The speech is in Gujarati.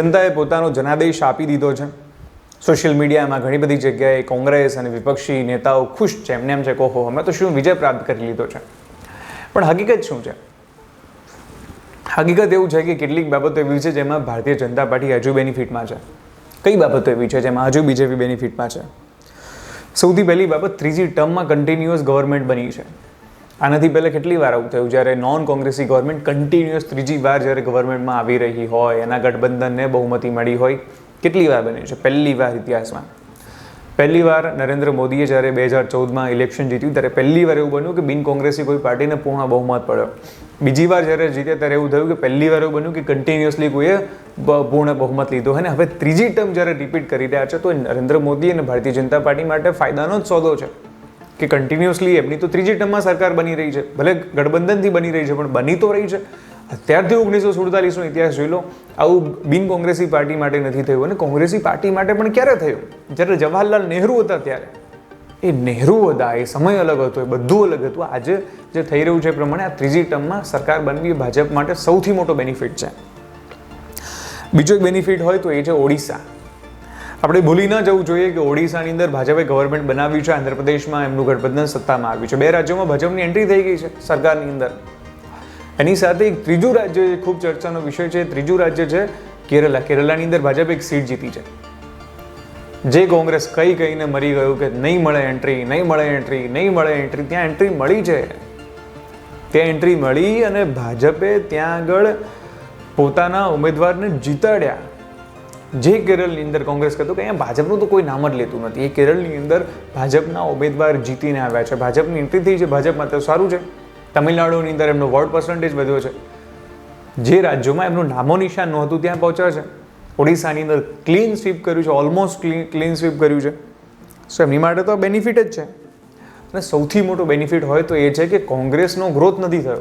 જનતાએ પોતાનો જનાદેશ આપી દીધો છે. સોશિયલ મીડિયામાં ઘણી બધી જગ્યાએ કોંગ્રેસ અને વિપક્ષી નેતાઓ ખુશ છે, એમને એમ છે કે ઓહો અમે તો શું વિજય પ્રાપ્ત કરી લીધો છે. પણ હકીકત શું છે? હકીકત એવું છે કે કેટલીક બાબતો એવી છે જેમાં ભારતીય જનતા પાર્ટી હજુ બેનિફિટમાં છે. કઈ બાબતો એવી છે જેમાં હજુ બીજેપી બેનિફિટમાં છે? સૌથી પહેલી બાબત, ત્રીજી ટર્મમાં કન્ટિન્યુઅસ ગવર્મેન્ટ બની છે. આનાથી પહેલાં કેટલી વાર આવું થયું જ્યારે નોન કોંગ્રેસી ગવર્મેન્ટ કન્ટિન્યુઅસ ત્રીજી વાર જ્યારે ગવર્મેન્ટમાં આવી રહી હોય, એના ગઠબંધનને બહુમતી મળી હોય, કેટલી વાર બની છે? પહેલી વાર ઇતિહાસમાં. પહેલી વાર નરેન્દ્ર મોદીએ જ્યારે 2014માં ઇલેક્શન જીત્યું ત્યારે પહેલી વાર એવું બન્યું કે બિન કોંગ્રેસી કોઈ પાર્ટીને પૂર્ણ બહુમત પડ્યો. બીજી વાર જ્યારે જીત્યા ત્યારે એવું થયું કે પહેલી વાર એવું બન્યું કે કન્ટિન્યુઅસલી કોઈએ પૂર્ણ બહુમત લીધો. અને હવે ત્રીજી ટર્મ જ્યારે રિપીટ કરી રહ્યા છે તો નરેન્દ્ર મોદી અને ભારતીય જનતા પાર્ટી માટે ફાયદાનો જ સોદો છે કે કન્ટિન્યુઅસલી એમની તો ત્રીજી ટર્મમાં સરકાર બની રહી છે, ભલે ગઠબંધનથી બની રહી છે પણ બની તો રહી છે. અત્યારથી 1947નો ઇતિહાસ જોઈ લો, આવું બિન કોંગ્રેસી પાર્ટી માટે નથી થયું. અને કોંગ્રેસી પાર્ટી માટે પણ ક્યારે થયું? જ્યારે જવાહરલાલ નહેરુ હતા ત્યારે. એ નહેરુ હતા, એ સમય અલગ હતો, એ બધું અલગ હતું. આજે જે થઈ રહ્યું છે એ પ્રમાણે આ ત્રીજી ટર્મમાં સરકાર બનવી ભાજપ માટે સૌથી મોટો બેનિફિટ છે. બીજો એક બેનિફિટ હોય તો એ છે ઓડિશા. આપણે ભૂલી ન જવું જોઈએ કે ઓડિશાની અંદર ભાજપે ગવર્મેન્ટ બનાવ્યું છે, આંધ્રપ્રદેશમાં એમનું ગઠબંધન સત્તામાં આવ્યું છે. 2 રાજ્યોમાં ભાજપની એન્ટ્રી થઈ ગઈ છે સરકારની અંદર. એની સાથે એક ત્રીજું રાજ્ય જે ખૂબ ચર્ચાનો વિષય છે, ત્રીજું રાજ્ય છે કેરલા. કેરલાની અંદર ભાજપે એક સીટ જીતી છે. જે કોંગ્રેસ કહીને મરી ગયું કે નહીં મળે એન્ટ્રી, નહીં મળે એન્ટ્રી, નહીં મળે એન્ટ્રી, ત્યાં એન્ટ્રી મળી છે. ત્યાં એન્ટ્રી મળી અને ભાજપે ત્યાં આગળ પોતાના ઉમેદવારને જીતાડ્યા. જે કેરળની અંદર કોંગ્રેસ કહેતું કે અહીંયા ભાજપનું તો કોઈ નામ જ લેતું નથી, એ કેરળની અંદર ભાજપના ઉમેદવાર જીતીને આવ્યા છે, ભાજપની એન્ટ્રી થઈ છે. ભાજપમાં તો સારું છે. તમિલનાડુની અંદર એમનો વોટ પર્સન્ટેજ વધ્યો છે. જે રાજ્યોમાં એમનું નામો નિશાન નહોતું ત્યાં પહોંચ્યા છે. ઓડિશાની અંદર ક્લીન સ્વીપ કર્યું છે, ઓલમોસ્ટ ક્લીન સ્વીપ કર્યું છે. સો એમની માટે તો બેનિફિટ જ છે. અને સૌથી મોટો બેનિફિટ હોય તો એ છે કે કોંગ્રેસનો ગ્રોથ નથી થયો.